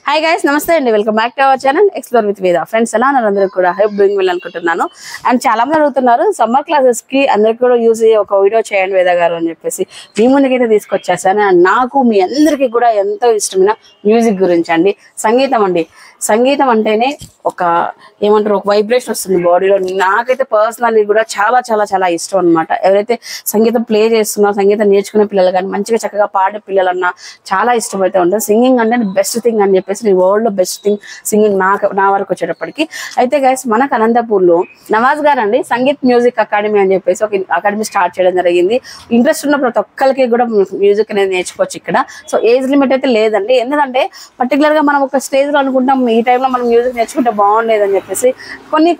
Hi guys, నమస్తే అండి. Welcome back to our channel explore with వేద. ఫ్రెండ్స్, ఎలా ఉన్నారు? అందరూ కూడా హోప్ డూయింగ్ వెల్ అనుకుంటున్నాను. అండ్ చాలా మంది అడుగుతున్నారు సమ్మర్ క్లాసెస్ కి అందరికి కూడా యూజ్ అయ్యే ఒక వీడియో చేయండి వేద గారు అని చెప్పేసి మీ ముందుకైతే తీసుకొచ్చేసాను. అండ్ నాకు మీ అందరికీ కూడా ఎంతో ఇష్టమైన మ్యూజిక్ గురించి అండి, సంగీతం అండి. సంగీతం అంటేనే ఒక ఏమంటారు, ఒక వైబ్రేషన్ వస్తుంది బాడీలో. నాకైతే పర్సనల్లీ కూడా చాలా చాలా చాలా ఇష్టం అనమాట. ఎవరైతే సంగీతం ప్లే చేస్తున్నా, సంగీతం నేర్చుకునే పిల్లలు కానీ, మంచిగా చక్కగా పాడే పిల్లలన్నా చాలా ఇష్టమైతే ఉంటుంది. సింగింగ్ అంటే బెస్ట్ థింగ్ అని చెప్పేసి, ఈ వరల్డ్ లో బెస్ట్ థింగ్ సింగింగ్ నా వరకు వచ్చేటప్పటికి. అయితే గైస్, మనకు అనంతపూర్లో నవాజ్ గారు అండి సంగీత్ మ్యూజిక్ అకాడమీ అని చెప్పేసి ఒక అకాడమీ స్టార్ట్ చేయడం జరిగింది. ఇంట్రెస్ట్ ఉన్న ప్రతి ఒక్కరికి కూడా మ్యూజిక్ అనేది నేర్చుకోవచ్చు ఇక్కడ. సో ఏజ్ లిమిట్ అయితే లేదండి. ఎందుకంటే పర్టికులర్ గా మనం ఒక స్టేజ్ లో అనుకుంటాం ఈ టైంలో మనం మ్యూజిక్ నేర్చుకుంటే బాగుండేది అని చెప్పేసి కొన్ని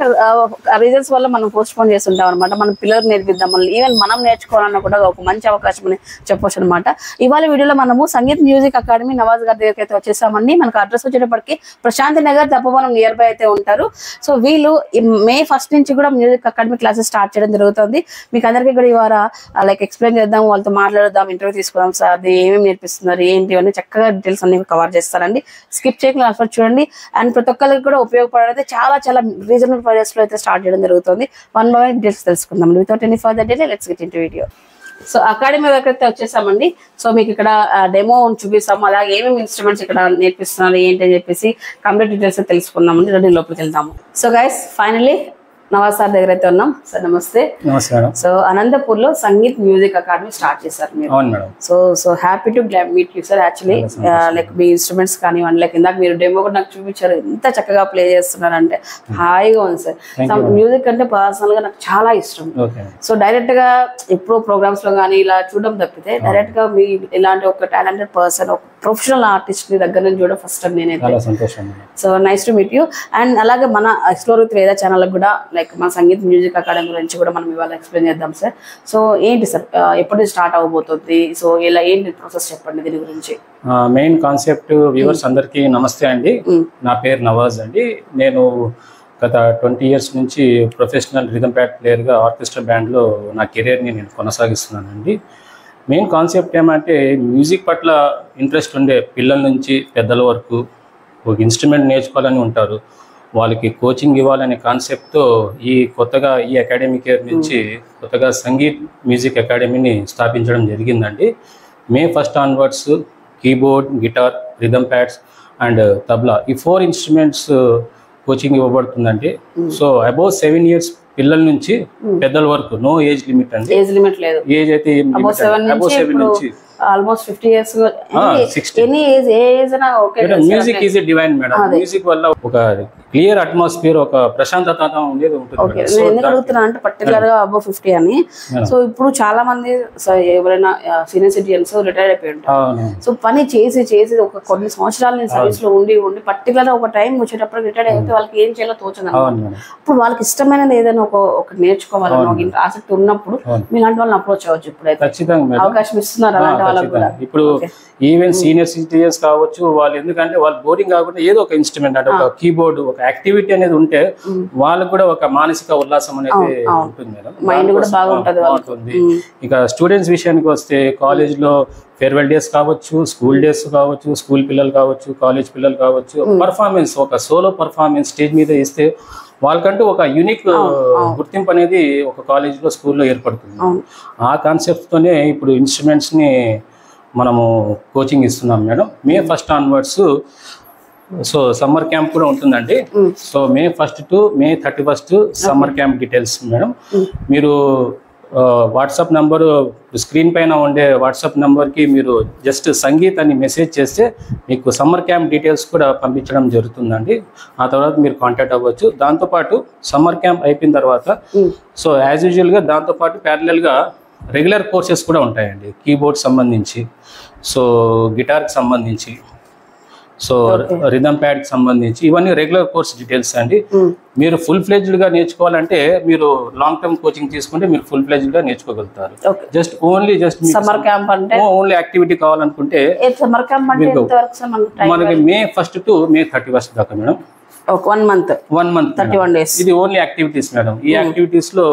రీజన్స్ వల్ల మనం పోస్ట్ పోన్ చేస్తుంటాం అనమాట. మనం పిల్లలకు నేర్పిద్దాం, ఈవెన్ మనం నేర్చుకోవాలన్నా కూడా ఒక మంచి అవకాశం అని చెప్పొచ్చు అనమాట. ఇవాళ వీడియోలో మనము సంగీత్ మ్యూజిక్ అకాడమీ నవాజ్ గారి దగ్గరికి అయితే వచ్చేసామండి. మనకు అడ్రస్ వచ్చేటప్పటికి ప్రశాంతి నగర్ తప్పవనం నియర్ బై అయితే ఉంటారు. సో వీళ్ళు May 1 నుంచి కూడా మ్యూజిక్ అకాడమీ క్లాసెస్ స్టార్ట్ చేయడం జరుగుతుంది. మీకు అందరికీ కూడా ఇవాళ లైక్ ఎక్స్ప్లెయిన్ చేద్దాం, వాళ్ళతో మాట్లాడదాం, ఇంటర్వ్యూ తీసుకుందాం. సార్ అది ఏమేమి నేర్పిస్తున్నారు, ఏంటి అన్నీ చక్కగా డీటెయిల్స్ అన్ని కవర్ చేస్తారండి. స్కిప్ చేయకుండా అసలు చూడండి. అండ్ ప్రతి ఒక్కరికి కూడా ఉపయోగపడేది చాలా చాలా రీజనబుల్ ప్రైజెస్ లో అయితే స్టార్ట్ చేయడం జరుగుతుంది. వన్ బై వన్ డీటెయిల్స్ తెలుసుకుందాం. Without any further delay let's get into video. So academy దగ్గర అయితే వచ్చేసామండి. సో మీకు ఇక్కడ డెమో చూపిస్తాము, అలాగే ఏమేమి ఇన్స్ట్రుమెంట్స్ ఇక్కడ నేర్పిస్తున్నారు ఏంటి అని చెప్పేసి కంప్లీట్ డీటెయిల్స్ తెలుసుకుందామండి. రెండు లోపలికి వెళ్దాము. So guys, finally Nawaz sir దగ్గర అయితే ఉన్నాం. సార్ నమస్తే. నమస్కారం. సో అనంతపూర్ లో సంగీత్ మ్యూజిక్ అకాడమీ స్టార్ట్ చేశారు మీరు. అవును madam. So happy to meet you sir. Actually like me instruments కానివ్వండి, లైక్ ఇందాక మీరు డెమో కూడా నాకు చూపించారు, ఎంత చక్కగా ప్లే చేస్తున్నారంటే హాయిగా ఉంది సార్. మ్యూజిక్ అంటే పర్సనల్ గా నాకు చాలా ఇష్టం. సో డైరెక్ట్ గా ఎప్పుడో ప్రోగ్రామ్స్ లో కానీ ఇలా చూడడం తప్పితే డైరెక్ట్ గా మీ ఇలాంటి ఒక టాలెంటెడ్ పర్సన్, ఒక ప్రొఫెషనల్ ఆర్టిస్ట్ ని దగ్గర నుంచి చూడడం ఫస్ట్ టైం నేనైతే. So nice to meet you. And అలాగే మన ఎక్స్ప్లోర్ విత్ వేద ఛానల్ కూడా లైక్ మన సంగీత్ మ్యూజిక్ అకాడమీ గురించి కూడా మనం ఇవాళ ఎక్స్ప్లెయిన్ చేద్దాం సార్. సో ఏంటి సార్, ఎప్పుడు స్టార్ట్ అవబోతుంది, సో ఇలా ఏంటి ప్రాసెస్ చెప్పండి దీని గురించి. మెయిన్ కాన్సెప్ట్ వ్యూవర్స్ అందరికీ నమస్తే అండి. నా పేరు నవాజ్ అండి. నేను గత 20 years నుంచి ప్రొఫెషనల్ రిథమ్ ప్యాడ్ ప్లేయర్గా ఆర్కెస్ట్రా బ్యాండ్లో నా కెరీర్ని నేను కొనసాగిస్తున్నానండి. మెయిన్ కాన్సెప్ట్ ఏమంటే, మ్యూజిక్ పట్ల ఇంట్రెస్ట్ ఉండే పిల్లల నుంచి పెద్దల వరకు ఒక ఇన్స్ట్రుమెంట్ నేర్చుకోవాలని ఉంటారు. వాళ్ళకి కోచింగ్ ఇవ్వాలనే కాన్సెప్ట్తో కొత్తగా ఈ అకాడమిక్ ఇయర్ నుంచి కొత్తగా సంగీత్ మ్యూజిక్ అకాడమీని స్థాపించడం జరిగిందండి. May 1 onwards keyboard, guitar, rhythm pads and tabla, ఈ 4 instruments కోచింగ్ ఇవ్వబడుతుందండి. సో అబౌవ్ 7 years పిల్లల నుంచి పెద్దల వరకు, నో ఏజ్ లిమిట్ అండి. ఏజ్ లిమిట్ లేదు. ఏజ్ అయితే అబౌవ్ 7 నుంచి almost 50 years. Music is divine madam. Music వల్ల ఒక క్లియర్ అట్మాస్ఫియర్, ఒక ప్రశాంతత అనేది ఉంటుంది. ఎందుకు అడుగుతున్నా అంటే పర్టికులర్ గా అబౌవ్ 50 అని. సో ఇప్పుడు చాలా మంది ఎవరైనా సీనియర్ సిటిజన్స్ రిటైర్ అయిపోయి ఉంటారు. సో పని చేసి చేసి ఒక కొన్ని సంవత్సరాలు సర్వీస్ లో ఉండి పర్టికులర్ ఒక టైం వచ్చేటప్పుడు రిటైర్ అయితే వాళ్ళకి ఏం చేయాలో తోచదు. ఇప్పుడు వాళ్ళకి ఇష్టమైనది ఏదైనా ఒక నేర్చుకోవాలని ఒక ఆసక్తి ఉన్నప్పుడు మీలాంటి వాళ్ళని అప్రోచ్ అవ్వచ్చు. ఇప్పుడైతే ఖచ్చితంగా అవకాశం ఇస్తున్నారు అలాంటి వాళ్ళకి కూడా. ఇప్పుడు ఈవెన్ సీనియర్ సిటిజన్స్ కావచ్చు, వాళ్ళు ఎందుకంటే వాళ్ళు బోరింగ్ కాకుండా ఏదో ఒక ఇన్స్ట్రుమెంట్ అంటే ఒక కీబోర్డ్, ఒక యాక్టివిటీ అనేది ఉంటే వాళ్ళకు కూడా ఒక మానసిక ఉల్లాసం అనేది ఉంటుంది మేడం. మైండ్ కూడా బాగుంటుంది. ఇక స్టూడెంట్స్ విషయానికి వస్తే, కాలేజ్ లో ఫేర్వెల్ డేస్ కావచ్చు, స్కూల్ డేస్ కావచ్చు, స్కూల్ పిల్లలు కావచ్చు, కాలేజ్ పిల్లలు కావచ్చు, పర్ఫార్మెన్స్, ఒక సోలో పర్ఫార్మెన్స్ స్టేజ్ మీద ఇస్తే వాళ్ళకంటూ ఒక యూనిక్ గుర్తింపు అనేది ఒక కాలేజ్లో, స్కూల్లో ఏర్పడుతుంది. ఆ కాన్సెప్ట్తోనే ఇప్పుడు ఇన్స్ట్రుమెంట్స్ని మనము కోచింగ్ ఇస్తున్నాం madam. May 1 onwards so summer camp కూడా ఉంటుందండి. So May 1 to May 31 summer camp details madam. మీరు వాట్సాప్ నంబరు, స్క్రీన్ పైన ఉండే వాట్సాప్ నెంబర్కి మీరు జస్ట్ సంగీత్ అని మెసేజ్ చేస్తే మీకు సమ్మర్ క్యాంప్ డీటెయిల్స్ కూడా పంపించడం జరుగుతుందండి. ఆ తర్వాత మీరు కాంటాక్ట్ అవ్వచ్చు. దాంతోపాటు సమ్మర్ క్యాంప్ అయిపోయిన తర్వాత సో యాజ్ యూజువల్గా దాంతోపాటు ప్యారలల్గా రెగ్యులర్ కోర్సెస్ కూడా ఉంటాయండి. కీబోర్డ్ సంబంధించి, సో గిటార్కి సంబంధించి, సో రిథమ్ ప్యాడ్ కి సంబంధించి ఇవన్నీ రెగ్యులర్ కోర్స్ డీటెయిల్స్ అండి. మీరు ఫుల్ ఫ్లెజ్డ్ గా నేర్చుకోవాలంటే మీరు లాంగ్ టర్మ్ కోచింగ్ తీసుకుంటే మీరు ఫుల్ ఫ్లెజ్డ్ గా నేర్చుకోగలుగుతారు. జస్ట్ సమ్మర్ క్యాంప్ అంటే ఓన్లీ యాక్టివిటీ కావాలనుకుంటే మనకి May 1 to May 31 దాకా మేడం. 1 month 31 days. ఇది ఓన్లీ యాక్టివిటీస్ మేడం. ఈ యాక్టివిటీస్ లో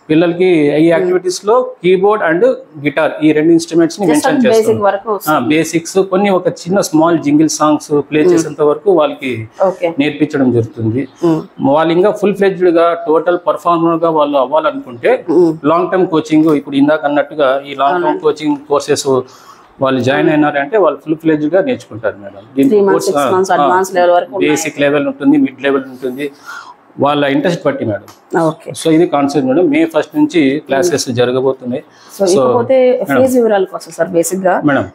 పిల్లలకి ఈ యాక్టివిటీస్ లో కీబోర్డ్ అండ్ గిటార్ ఈ రెండు ఇన్స్ట్రుమెంట్స్ ని మెన్షన్ బేసిక్ వరకు చేస్తాం. బేసిక్స్ కొన్ని ఒక చిన్న స్మాల్ జింగిల్ సాంగ్స్ ప్లే చేసేంత వరకు వాళ్ళకి నేర్పించడం జరుగుతుంది. వాళ్ళు ఇంకా ఫుల్ ఫ్లెడ్జ్డ్ గా టోటల్ పర్ఫార్మర్ గా వాళ్ళు అవ్వాలనుకుంటే లాంగ్ టర్మ్ కోచింగ్, ఇప్పుడు ఇందాక అన్నట్టుగా ఈ లాంగ్ టర్మ్ కోచింగ్ కోర్సెస్ వాళ్ళు జాయిన్ అయినారంటే వాళ్ళు ఫుల్ ఫ్లెడ్జ్డ్ గా నేర్చుకుంటారు మేడం. బేసిక్ లెవెల్ ఉంటుంది, మిడ్ లెవెల్ ఉంటుంది, వాళ్ళ ఇంట్రెస్ట్ బట్టి మేడం. సో ఇది కాన్సెప్ట్ మేడం. May 1st నుంచి క్లాసెస్ జరగబోతున్నాయి. సో ఫీజు వివరాలకు వస్తుంది సార్. బేసిక్ గా మేడం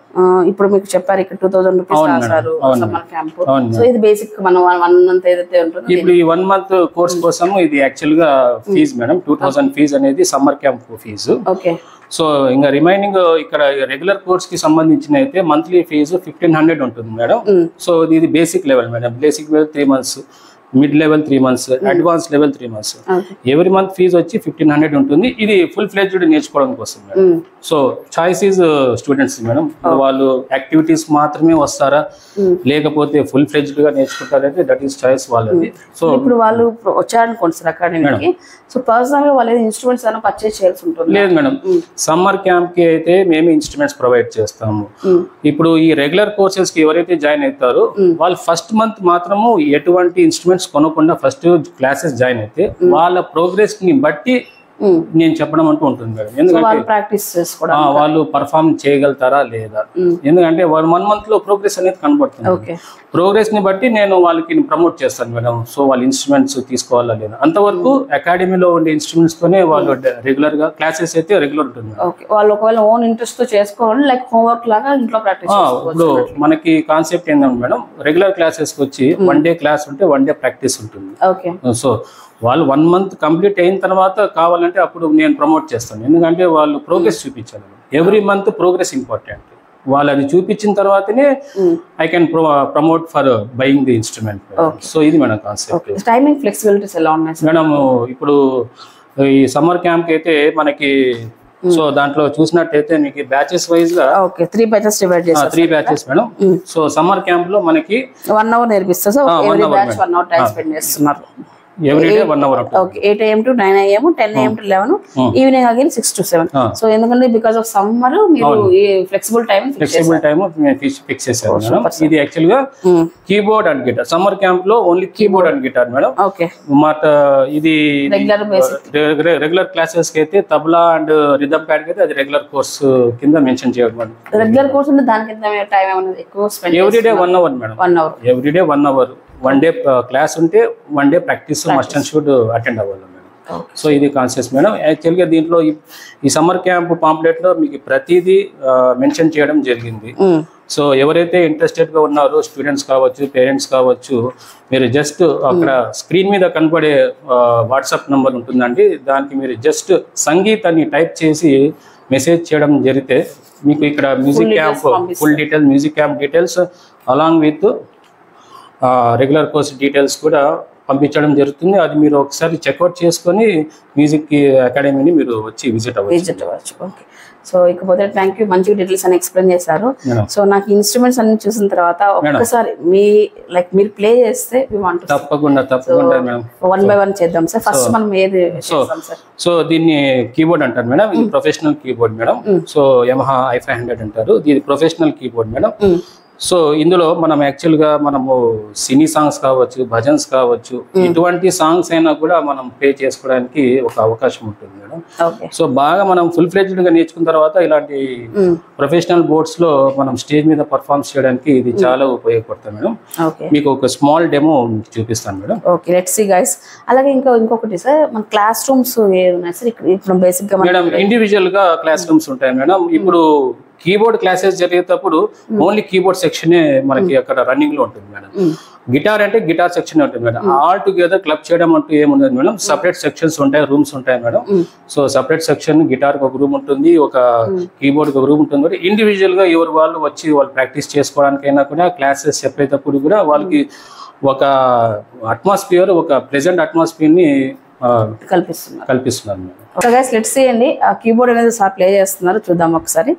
ఇప్పుడు మీకు చెప్పారు ఇక్కడ 2000 రూపీస్ రాశారు సమ్మర్ క్యాంప్. సో ఇది బేసిక్ మనం 1 మంత్ ఏదైతే ఉంటుందో ఇప్పుడు ఈ 1 మంత్ కోర్స్ కోసం ఇది యాక్చువల్ గా ఫీజు మేడం. 2000 ఫీజు అనేది summer camp fee. Okay. So ఇంకా రిమైనింగ్ ఇక్కడ రెగ్యులర్ కోర్స్ కి సంబంధించిన అయితే మంత్లీ ఫీజు 1500 ఉంటుంది మేడం. సో ఇది basic level madam. Basic level 3 months, mid level 3 months, advance level 3 months. Every month fee వచ్చి 1500 ఉంటుంది. ఇది ఫుల్ ఫ్లెడ్జ్డ్ నేర్చుకోవడం కోసం madam. So choice is students madam. వాళ్ళు యాక్టివిటీస్ మాత్రమే వస్తారా లేకపోతే ఫుల్ ఫ్లెడ్జ్డ్ గా నేర్చుకుంటారంటే దట్ ఈస్ చాయిస్ వాళ్ళది. సో ఇప్పుడు వాళ్ళు వచ్చారనుకోండి సార్ అకాడమీకి, సో పర్సనల్ గా వాళ్ళు ఇన్స్ట్రుమెంట్స్ ఏమైనా పర్చేస్ చేయాల్సి ఉంటుంది? లేదు మేడం. సమ్మర్ క్యాంప్ కి అయితే మేము ఇన్స్ట్రుమెంట్స్ ప్రొవైడ్ చేస్తాము. ఇప్పుడు ఈ రెగ్యులర్ కోర్సెస్ కి ఎవరైతే జాయిన్ అవుతారో వాళ్ళు ఫస్ట్ మంత్ మాత్రము ఎటువంటి ఇన్స్ట్రుమెంట్స్ కొనకుండా ఫస్ట్ క్లాసెస్ జాయిన్ అయితే వాళ్ళ ప్రోగ్రెస్ ని బట్టి నేను చెప్పడం అంటూ ఉంటుంది మేడం. ఎందుకంటే ప్రాక్టీస్ చేసుకోవడం వాళ్ళు పర్ఫార్మ్ చేయగలుగుతారా లేదా, ఎందుకంటే 1 month లో ప్రోగ్రెస్ అనేది కనబడుతుంది. ప్రోగ్రెస్ ని బట్టి నేను వాళ్ళకి ప్రమోట్ చేస్తాను మేడం. సో వాళ్ళు ఇన్స్ట్రుమెంట్స్ తీసుకోవాలా లేదా అంతవరకు అకాడమీలో ఉండే ఇన్స్ట్రుమెంట్స్ తోనే వాళ్ళు రెగ్యులర్ గా క్లాసెస్ అయితే రెగ్యులర్ ఉంటుంది. వాళ్ళు ఒకవేళ ఓన్ ఇంట్రెస్ట్ తో చేసుకోవాలి, లైక్ హోంవర్క్ లాగా ఇంట్లో ప్రాక్టీస్. ఇప్పుడు మనకి కాన్సెప్ట్ ఏంటంటే మేడం, రెగ్యులర్ క్లాసెస్ వచ్చి 1 day క్లాస్ ఉంటే 1 day ప్రాక్టీస్ ఉంటుంది. సో వాళ్ళు 1 month కంప్లీట్ అయిన తర్వాత కావాలంటే అప్పుడు నేను ప్రమోట్ చేస్తాను. ఎందుకంటే వాళ్ళు ప్రోగ్రెస్ చూపించాలి. Every month progress important. వాళ్ళు అది చూపించిన తర్వాతనే I can promote for buying the instrument. So ఇది మేడం కాన్సెప్ట్. టైమింగ్ ఫ్లెక్సిబిలిటీస్ ఎలా ఉన్నాయి మేడం? ఇప్పుడు ఈ సమ్మర్ క్యాంప్ అయితే మనకి సో దాంట్లో చూసినట్టయితే మీకు బ్యాచెస్ వైజ్ గా 3 batches డివైడ్ చేస్తారు. 3 batches మేడం. సో సమ్మర్ క్యాంప్ లో మనకి 1 hour నేర్పిస్తారు. So every batch 1 hour time spend చేస్తున్నారు. Every day 1 hour. Okay. 8 AM to 9 AM, 10 AM to 11, evening again 6 to 7. So ఎందుకంటే బికాజ్ ఆఫ్ సమ్మర్ మీరు ఈ ఫ్లెక్సిబుల్ టైం ఫిక్స్ చేశారు మేడం. ఇది యాక్చువల్ గా keyboard and guitar. Summer camp లో only keyboard and guitar madam. Okay. ఇది regular classes కి అయితే తబలా అండ్ రిథమ్ ప్యాడ్ కి అయితే అది రెగ్యులర్ కోర్స్ కింద మెన్షన్ చేయడం మేడం. రెగ్యులర్ కోర్స్ అంటే దాని కింద టైం ఏమైనా ఎక్కువ spend every day 1 hour madam. 1 hour. Every day 1 hour. 1 day class ఉంటే 1 day practice must and should attend అవ్వాలి మేడం. సో ఇది కాన్సెప్ట్ మేడం. యాక్చువల్గా దీంట్లో ఈ సమ్మర్ క్యాంప్ పాంప్లెట్ లో మీకు ప్రతిదీ మెన్షన్ చేయడం జరిగింది. సో ఎవరైతే ఇంట్రెస్టెడ్ గా ఉన్నారో స్టూడెంట్స్ కావచ్చు, పేరెంట్స్ కావచ్చు, మీరు జస్ట్ అక్కడ స్క్రీన్ మీద కనపడే వాట్సాప్ నంబర్ ఉంటుందండి. దానికి మీరు జస్ట్ సంగీత్ అని టైప్ చేసి మెసేజ్ చేయడం జరిగితే మీకు ఇక్కడ music camp full details, music camp details along with regular course details కూడా పంపించడం జరుగుతుంది. అది మీరు ఒకసారి చెక్అవుట్ చేసుకొని మ్యూజిక్ అకాడమీని మీరు వచ్చి విజిట్ అవ్వచ్చు. ఓకే. సో ఇకపోతే థ్యాంక్ యూ, మంచి డీటెయిల్స్ అని ఎక్స్ప్లెయిన్ చేశారు. సో నాకు ఇన్స్ట్రుమెంట్స్ అన్ని చూసిన తర్వాత ఒక్కసారి మీరు ప్లే చేస్తే తప్పకుండా 1 by 1 చేద్దాం సార్. ఫస్ట్ మనం ఏది చేద్దాం సార్? సో దీన్ని కీబోర్డ్ అంటారు మేడం. ఇది professional keyboard madam. So Yamaha i500 అంటారు. ఇది ప్రొఫెషనల్ కీబోర్డ్ మేడం. సో ఇందులో మనం యాక్చువల్ గా మనము సినీ సాంగ్స్ కావచ్చు, భజన్స్ కావచ్చు, ఇటువంటి సాంగ్స్ అయినా కూడా మనం ప్లే చేసుకోవడానికి ఒక అవకాశం ఉంటుంది మేడం. సో బాగా మనం ఫుల్ ఫ్లెడ్జ్డ్ గా నేర్చుకున్న తర్వాత ఇలాంటి ప్రొఫెషనల్ బోర్డ్స్ లో మనం స్టేజ్ మీద పర్ఫార్మ్ చేయడానికి ఇది చాలా ఉపయోగపడుతుంది మేడం. మీకు ఒక స్మాల్ డెమో చూపిస్తాను madam. Okay, let's see guys. అలాగే ఇంకొకటి సార్, మన క్లాస్ రూమ్స్ ఏమున్నాయి సార్? ఇప్పుడు బేసిక్ గా మేడం ఇండివిజువల్ గా క్లాస్ రూమ్స్ ఉంటాయి మేడం. ఇప్పుడు కీబోర్డ్ క్లాసెస్ జరిగేటప్పుడు ఓన్లీ కీబోర్డ్ సెక్షన్ మనకి అక్కడ రన్నింగ్ లో ఉంటుంది మేడం. గిటార్ అంటే గిటార్ సెక్షన్ ఉంటుంది మేడం. ఆల్ టుగెదర్ క్లబ్ చేయడం అంటూ ఏముండదు మేడం. సపరేట్ సెక్షన్స్ ఉంటాయి, రూమ్స్ ఉంటాయి madam. So separate section guitar ఒక రూమ్ ఉంటుంది, ఒక కీబోర్డ్ ఒక రూమ్ ఉంటుంది. ఇండివిజువల్ గా ఎవరు వాళ్ళు వచ్చి వాళ్ళు ప్రాక్టీస్ చేసుకోవడానికైనా కూడా క్లాసెస్ చెప్పేటప్పుడు కూడా వాళ్ళకి ఒక అట్మాస్ఫియర్, ఒక ప్లెజెంట్ అట్మాస్ఫియర్ ని కల్పిస్తున్నారు madam. Okay guys, let's see అండి. ఆ కీబోర్డ్ అనేది సార్ ప్లే చేస్తున్నారు, చూద్దాం ఒకసారి.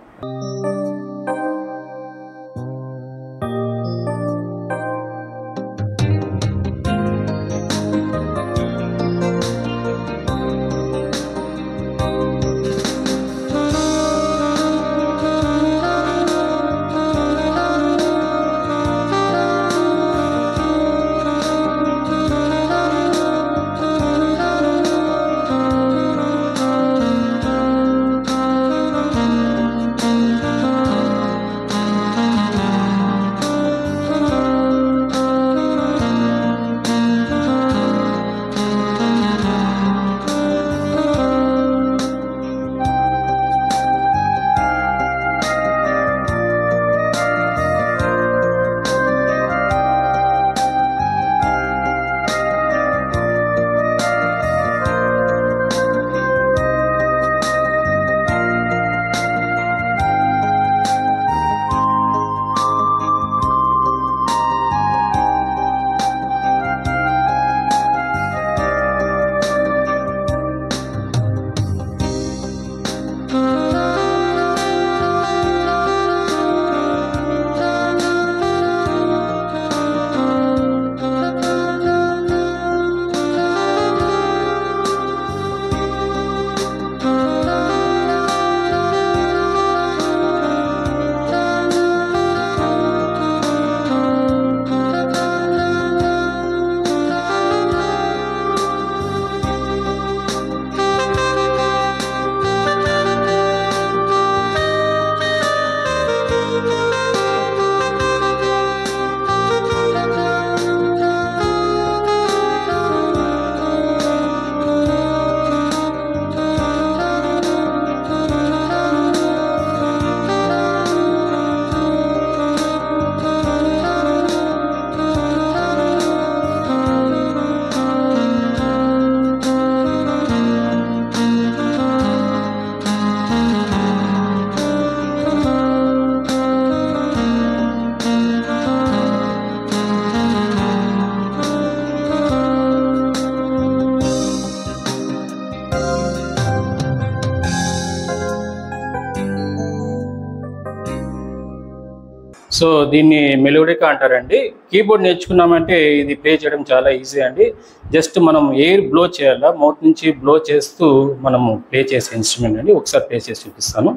సో దీన్ని మెలోడికా అంటారండి. కీబోర్డ్ నేర్చుకున్నామంటే ఇది ప్లే చేయడం చాలా ఈజీ అండి. జస్ట్ మనం ఎయిర్ బ్లో చేయాలా, మౌత్ నుంచి బ్లో చేస్తూ మనము ప్లే చేసే ఇన్స్ట్రుమెంట్ అండి. ఒకసారి ప్లే చేసి చూపిస్తాను.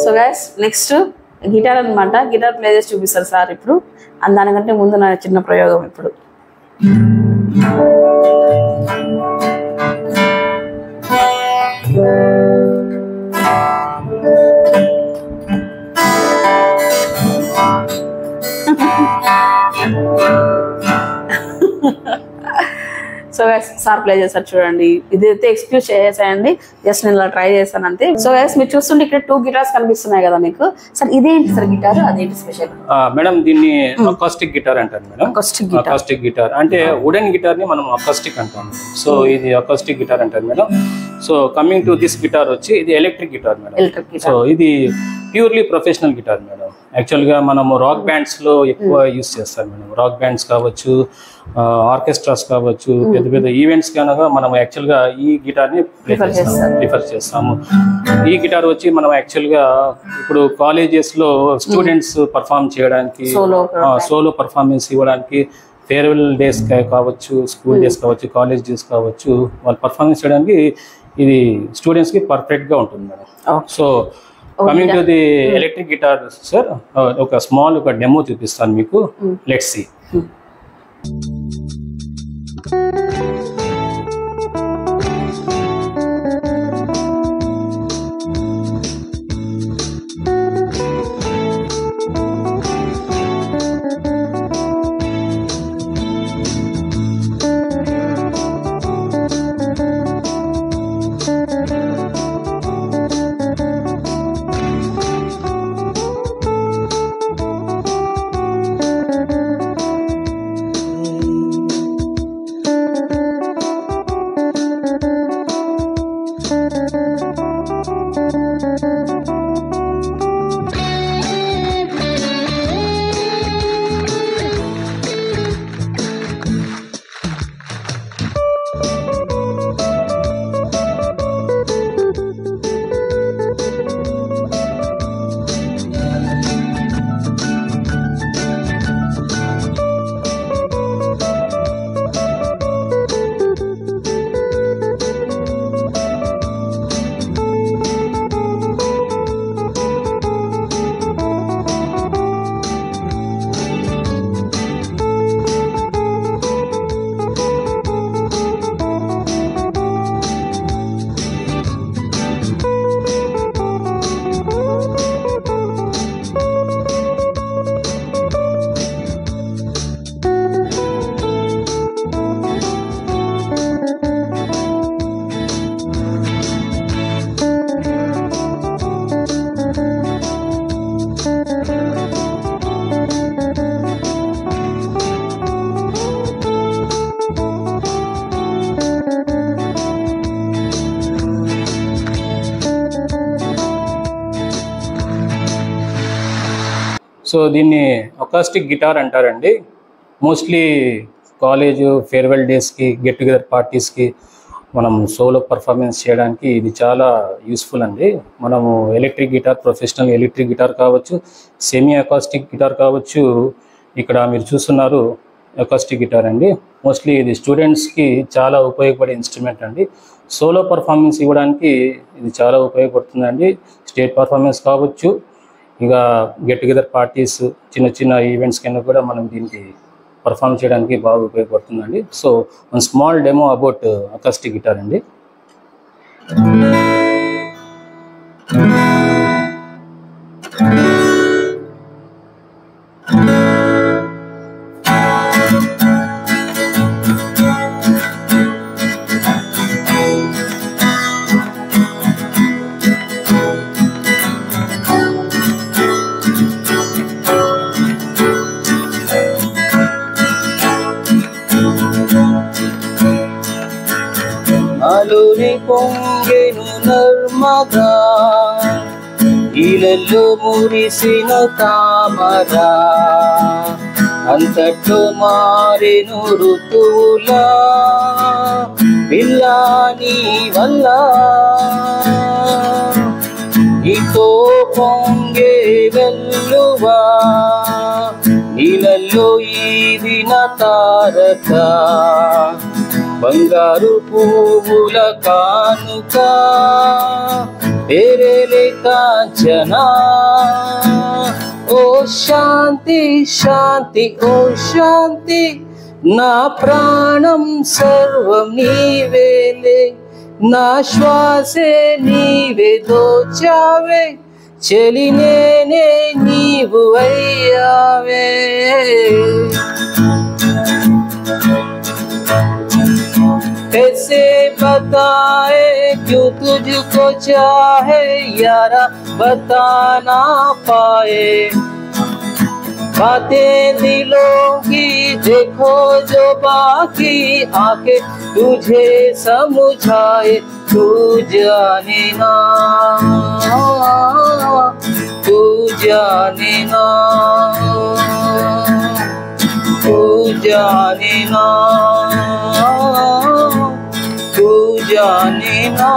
సో గైస్ నెక్స్ట్ గిటార్ అనమాట. గిటార్ ప్లే చేసి చూపిస్తారు సార్ ఇప్పుడు. దానికంటే ముందు నా చిన్న ప్రయోగం ఇప్పుడు. సో గైస్ సార్ ప్లే చేస్తారు చూడండి. ఇదైతే ఎక్స్క్యూజ్ చేసేయండి, జస్ట్ నేను ఇలా ట్రై చేశాను అంతే. సో గైస్ మీరు చూస్తుంటే ఇక్కడ 2 గిటార్స్ కనిపిస్తున్నాయి కదా మీకు. సార్ ఇదేంటి సార్ గిటార్, అదేంటి స్పెషల్? మేడం దీన్ని అకాస్టిక్ గిటార్ అంటారు మేడం. అకాస్టిక్ గిటార్ అంటే వుడెన్ గిటార్ ని మనం అకాస్టిక్ అంటాం. సో ఇది అకాస్టిక్ గిటార్ అంటారు madam. So coming to this guitar వచ్చి ఇది ఎలక్ట్రిక్ గిటార్ మేడం. సో ఇది ప్యూర్లీ ప్రొఫెషనల్ గిటార్ మేడం. యాక్చువల్గా మనము రాక్ బ్యాండ్స్ లో ఎక్కువ యూస్ చేస్తాం మేడం. రాక్ బ్యాండ్స్ కావచ్చు, ఆర్కెస్ట్రాస్ కావచ్చు, పెద్ద పెద్ద ఈవెంట్స్ కనుక మనం యాక్చువల్గా ఈ గిటార్ ని ప్రిఫర్ చేస్తాము. ఈ గిటార్ వచ్చి మనం యాక్చువల్గా ఇప్పుడు కాలేజెస్ లో స్టూడెంట్స్ పర్ఫామ్ చేయడానికి, సోలో పర్ఫార్మెన్స్ ఇవ్వడానికి, ఫేర్వెల్ డేస్ కావచ్చు, స్కూల్ డేస్ కావచ్చు, కాలేజ్ డేస్ కావచ్చు, వాళ్ళు పర్ఫార్మెన్స్ చేయడానికి ఇది స్టూడెంట్స్ కి పర్ఫెక్ట్ గా ఉంటుంది madam. So coming to the electric guitar sir, ఒక స్మాల్ ఒక డెమో చూపిస్తాను మీకు. Let's see. సో దీన్ని అకాస్టిక్ గిటార్ అంటారండి. మోస్ట్లీ కాలేజ్ ఫేర్వెల్ డేస్కి, గెట్ టుగెదర్ పార్టీస్కి మనం సోలో పర్ఫార్మెన్స్ చేయడానికి ఇది చాలా యూస్ఫుల్ అండి. మనము electric guitar, professional electric guitar కావచ్చు, సెమీ అకాస్టిక్ గిటార్ కావచ్చు. ఇక్కడ మీరు చూస్తున్నారు అకాస్టిక్ గిటార్ అండి. మోస్ట్లీ ఇది స్టూడెంట్స్కి చాలా ఉపయోగపడే ఇన్స్ట్రుమెంట్ అండి. సోలో పర్ఫార్మెన్స్ ఇవ్వడానికి ఇది చాలా ఉపయోగపడుతుందండి. స్టేజ్ పర్ఫార్మెన్స్ కావచ్చు, ఇక గెట్ టుగెదర్ పార్టీస్, చిన్న చిన్న ఈవెంట్స్ కింద కూడా మనం దీనికి పర్ఫామ్ చేయడానికి బాగా ఉపయోగపడుతుందండి. So one small demo about acoustic guitar అండి. నాలోని పొంగెను నర్మదా, ఇలలో మురిసిన తామరా, అంతట్లో మారెను ఋతువులా, పిల్లాని వల్ల నీతో పొంగే వెల్లువా, నీళ్ళల్లో ఈదిన తారక, బంగారు పువ్వుల కానుక, పేరేలే కాంచనా. ఓ శాంతి శాంతి ఓ శాంతి, నా ప్రాణం సర్వం నీవేలే, నా శ్వాసే నీవే దోచావే, చెలి నేనే నీవు అయ్యావే. कैसे बताए क्यों तुझको चाहे यारा, बता ना पाए बातें दिलों की, देखो जो बाकी आके तुझे समझाए, तू जाने ना, तू जाने ना, तू जाने ना, तू जाने ना.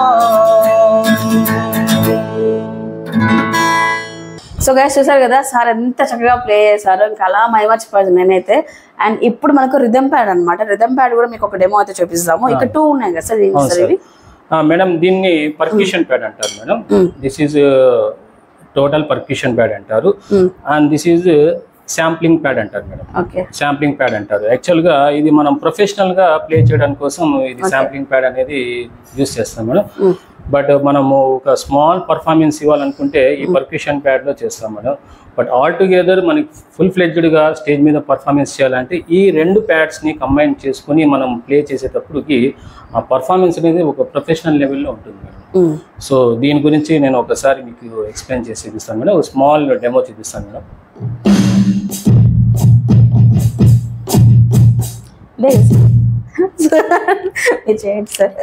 సో గైస్ చూసారు కదా సార్ ఎంత చక్కగా ప్లే చేశారు, ఇంకా అలా మైమర్చిపోయాను నేనైతే. అండ్ ఇప్పుడు మనకు రిథమ్ ప్యాడ్ అనమాట. రిథమ్ ప్యాడ్ కూడా మీకు ఒక డెమో అయితే చూపిస్తాము. ఇక్కడ 2 ఉన్నాయి కదా సార్, ఏంటి సార్ ఇవి? మేడం దీన్ని పర్క్యూషన్ ప్యాడ్ అంటారు madam. This is total percussion pad అంటారు. And this is sampling pad అంటారు మేడం. శాంప్లింగ్ ప్యాడ్ అంటారు. యాక్చువల్గా ఇది మనం ప్రొఫెషనల్ గా ప్లే చేయడానికి కోసం ఇది శాంప్లింగ్ ప్యాడ్ అనేది యూజ్ చేస్తాం మేడం. బట్ మనము ఒక స్మాల్ పర్ఫార్మెన్స్ ఇవ్వాలనుకుంటే ఈ పర్క్యూషన్ ప్యాడ్ లో చేస్తాం మేడం. బట్ ఆల్ టుగెదర్ మనకి ఫుల్ ఫ్లెడ్జ్డ్ గా స్టేజ్ మీద పర్ఫార్మెన్స్ చేయాలంటే ఈ 2 ప్యాడ్స్ ని కంబైన్ చేసుకుని మనం ప్లే చేసేటప్పటికి ఆ పర్ఫార్మెన్స్ అనేది ఒక ప్రొఫెషనల్ లెవెల్లో ఉంటుంది మేడం. సో దీని గురించి నేను ఒకసారి మీకు ఎక్స్ప్లెయిన్ చేసి చూపిస్తాను మేడం. ఒక స్మాల్ డెమో చూపిస్తాను మేడం. చేయండి sir.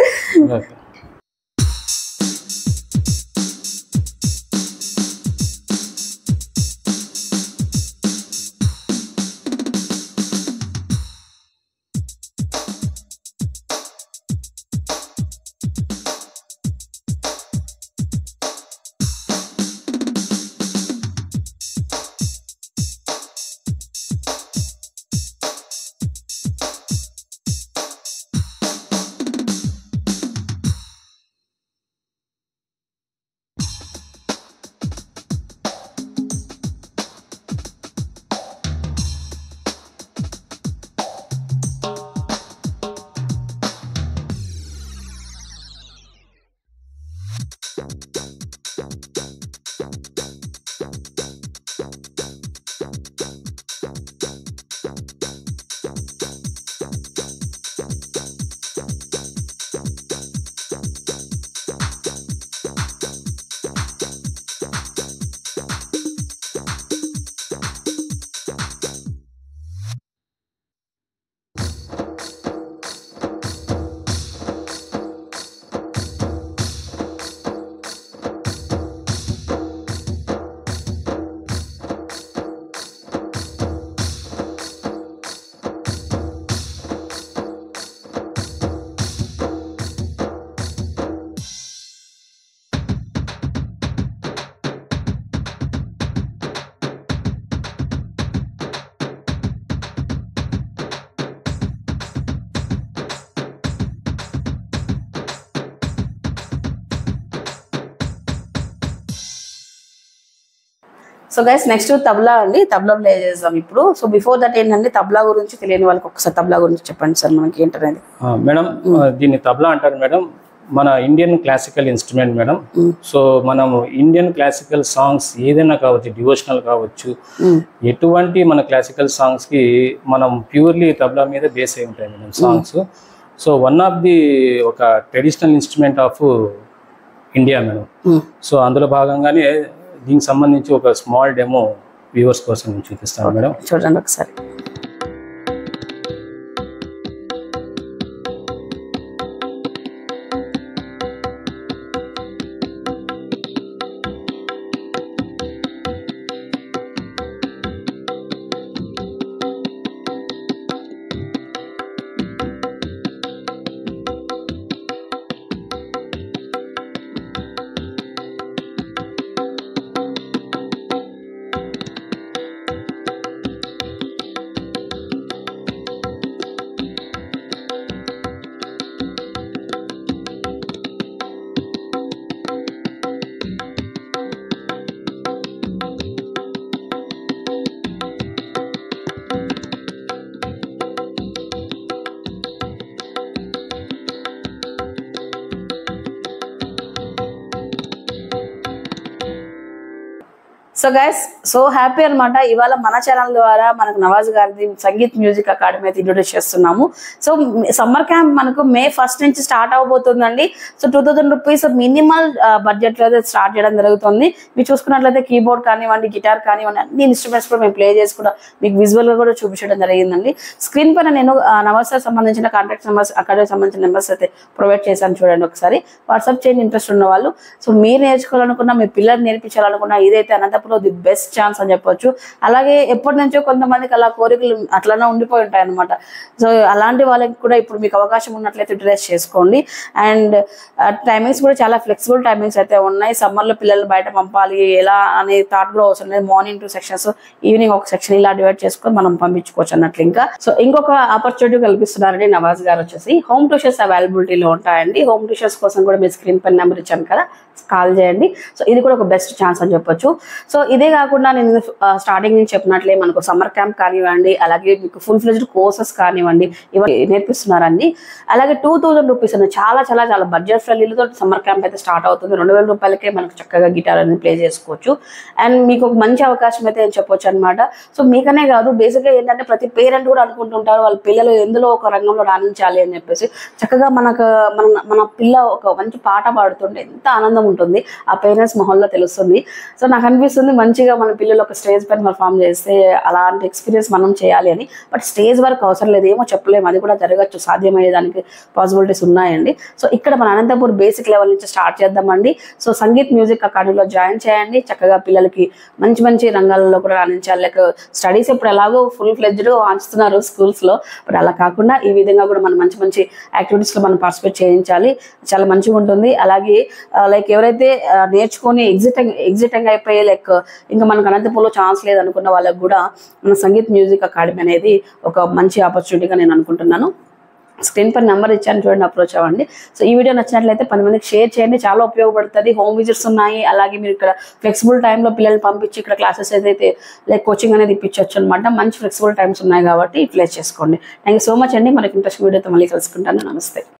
So guys next tabla అండి, తబలా ప్లే చేద్దాం ఇప్పుడు. సో బిఫోర్ దట్ ఏంటంటే తబలా గురించి తెలియని వాళ్ళకి ఒకసారి తబలా గురించి చెప్పండి సార్ మనకి ఏంటనేది. మేడం దీన్ని తబలా అంటారు మేడం. మన Indian classical instrument madam. So మనము ఇండియన్ క్లాసికల్ సాంగ్స్ ఏదైనా కావచ్చు, డివోషనల్ కావచ్చు, ఎటువంటి మన క్లాసికల్ సాంగ్స్ కి మనం ప్యూర్లీ తబలా మీద బేస్ అయి ఉంటాయి madam songs. So one of the ఒక traditional instrument of India madam. సో అందులో భాగంగానే దీనికి సంబంధించి ఒక స్మాల్ డెమో వ్యూవర్స్ కోసం నేను చూపిస్తాను మేడం. చూడండి ఒకసారి. సో గైస్ సో హ్యాపీ అనమాట. ఇవాళ మన ఛానల్ ద్వారా మనకు నవాజ్ గారిది సంగీత్ మ్యూజిక్ అకాడమీ అయితే ఇంట్రొడ్యూస్ చేస్తున్నాము. సో సమ్మర్ క్యాంప్ మనకు May 1 నుంచి స్టార్ట్ అవబోతుందండి. సో 2000 రూపీస్ మినిమల్ బడ్జెట్ లో అయితే స్టార్ట్ చేయడం జరుగుతుంది. మీరు చూసుకున్నట్లయితే కీబోర్డ్ కానివ్వండి, గిటార్ కానివ్వండి, అన్ని ఇన్స్ట్రుమెంట్స్ కూడా మేము ప్లే చేసి కూడా మీకు విజువల్ గా కూడా చూపించడం జరిగిందండి. స్క్రీన్ పైన నేను నవాజ్ సార్ సంబంధించిన కాంటాక్ట్ నెంబర్స్, అకాడమీకి సంబంధించిన నెంబర్స్ అయితే ప్రొవైడ్ చేశాను, చూడండి ఒకసారి. వాట్సాప్ చేయండి ఇంట్రెస్ట్ ఉన్న వాళ్ళు. సో మీరు నేర్చుకోవాలనుకున్నా, మీ పిల్లలు నేర్పించాలనుకున్నా ఇదైతే అనంతపురం ది బెస్ట్ ఛాన్స్ అని చెప్పొచ్చు. అలాగే ఎప్పటి నుంచో కొంతమందికి అలా కోరికలు అట్లానే ఉండిపోయి ఉంటాయి అనమాట. సో అలాంటి వాళ్ళకి కూడా ఇప్పుడు మీకు అవకాశం ఉన్నట్లయితే యూటిలైజ్ చేసుకోండి. అండ్ టైమింగ్స్ కూడా చాలా ఫ్లెక్సిబుల్ టైమింగ్స్ అయితే ఉన్నాయి. సమ్మర్లో పిల్లలు బయట పంపాలి ఎలా అనే థాట్ కూడా అవసరం లేదు. మార్నింగ్ 2 సెక్షన్స్, ఈవినింగ్ 1 సెక్షన్ ఇలా డివైడ్ చేసుకొని మనం పంపించుకోవచ్చు అన్నట్లు. ఇంకా సో ఇంకొక ఆపర్చునిటీ కల్పిస్తున్నారండి నవాజ్ గారు వచ్చేసి. హోమ్ ట్యూషన్స్ అవైలబిలిటీలో ఉంటాయండి. హోమ్ ట్యూషన్స్ కోసం కూడా మీరు స్క్రీన్ పైన నెంబర్ ఇచ్చాను కదా, కాల్ చేయండి. సో ఇది కూడా ఒక బెస్ట్ ఛాన్స్ అని చెప్పొచ్చు. సో ఇదే కాకుండా నేను స్టార్టింగ్ నుంచి చెప్పినట్లే మనకు సమ్మర్ క్యాంప్ కానివ్వండి, అలాగే మీకు ఫుల్ ఫ్లెజ్డ్ కోర్సెస్ కానివ్వండి, ఇవన్నీ నేర్పిస్తున్నారండి. అలాగే 2000 రూపీస్ అని చాలా చాలా చాలా బడ్జెట్ ఫ్రెండ్లీతో సమ్మర్ క్యాంప్ అయితే స్టార్ట్ అవుతుంది. 2000 రూపాయలకే మనకు చక్కగా గిటార్ అనేది ప్లే చేసుకోవచ్చు. అండ్ మీకు ఒక మంచి అవకాశం అయితే చెప్పొచ్చు అనమాట. సో మీకనే కాదు, బేసిక్గా ఏంటంటే ప్రతి పేరెంట్ కూడా అనుకుంటుంటారు వాళ్ళ పిల్లలు ఎందులో ఒక రంగంలో రాణించాలి అని చెప్పేసి. చక్కగా మన పిల్ల ఒక మంచి పాట పాడుతుంటే ఎంత ఆనందం ఉంటుంది ఆ పేరెంట్స్ మొహంలో తెలుస్తుంది. సో నాకు అనిపిస్తుంది మంచిగా మన పిల్లలు ఒక స్టేజ్ పైన పర్ఫామ్ చేస్తే అలాంటి ఎక్స్పీరియన్స్ మనం చేయాలి అని. బట్ స్టేజ్ వరకు అవసరం లేదు, ఏమో చెప్పలేము, అది కూడా జరగచ్చు, సాధ్యమయ్యేదానికి పాసిబిలిటీస్ ఉన్నాయండి. సో ఇక్కడ మన అనంతపూర్ బేసిక్ లెవెల్ నుంచి స్టార్ట్ చేద్దామండి. సో సంగీత్ మ్యూజిక్ అకాడమీలో జాయిన్ చేయండి. చక్కగా పిల్లలకి మంచి మంచి రంగాలలో కూడా రాణించాలి. లైక్ స్టడీస్ ఇప్పుడు ఎలాగో ఫుల్ ఫ్లెడ్జ్డ్ ఆంచుతున్నారు స్కూల్స్లో, బట్ అలా కాకుండా ఈ విధంగా కూడా మనం మంచి మంచి యాక్టివిటీస్లో మనం పార్టిసిపేట్ చేయించాలి. చాలా మంచిగా ఉంటుంది. అలాగే లైక్ ఎవరైతే నేర్చుకొని ఎగ్జిటింగ్ అయిపోయి లైక్ ఇంకా మనకు అనంతపూర్లో ఛాన్స్ లేదనుకున్న వాళ్ళకి కూడా మన సంగీత్ మ్యూజిక్ అకాడమీ అనేది ఒక మంచి ఆపర్చునిటీగా నేను అనుకుంటున్నాను. స్క్రీన్ పై నెంబర్ ఇచ్చాను, చూడండి, అప్రోచ్ అవ్వండి. సో ఈ వీడియో నచ్చినట్లయితే 10 మందికి షేర్ చేయండి, చాలా ఉపయోగపడుతుంది. హోమ్ విజిట్స్ ఉన్నాయి. అలాగే మీరు ఇక్కడ ఫ్లెక్సిబుల్ టైంలో పిల్లల్ని పంపించి ఇక్కడ క్లాసెస్ అయితే లైక్ కోచింగ్ అనేది ఇప్పించవచ్చు అనమాట. మంచి ఫ్లెక్సిబుల్ టైమ్స్ ఉన్నాయి కాబట్టి యూటిలైజ్ చేసుకోండి. థ్యాంక్ యూ సో మచ్ అండి. మనకి ఇంట్రెస్ట్ వీడియోతో మళ్ళీ కలుసుకుంటాను. నమస్తే.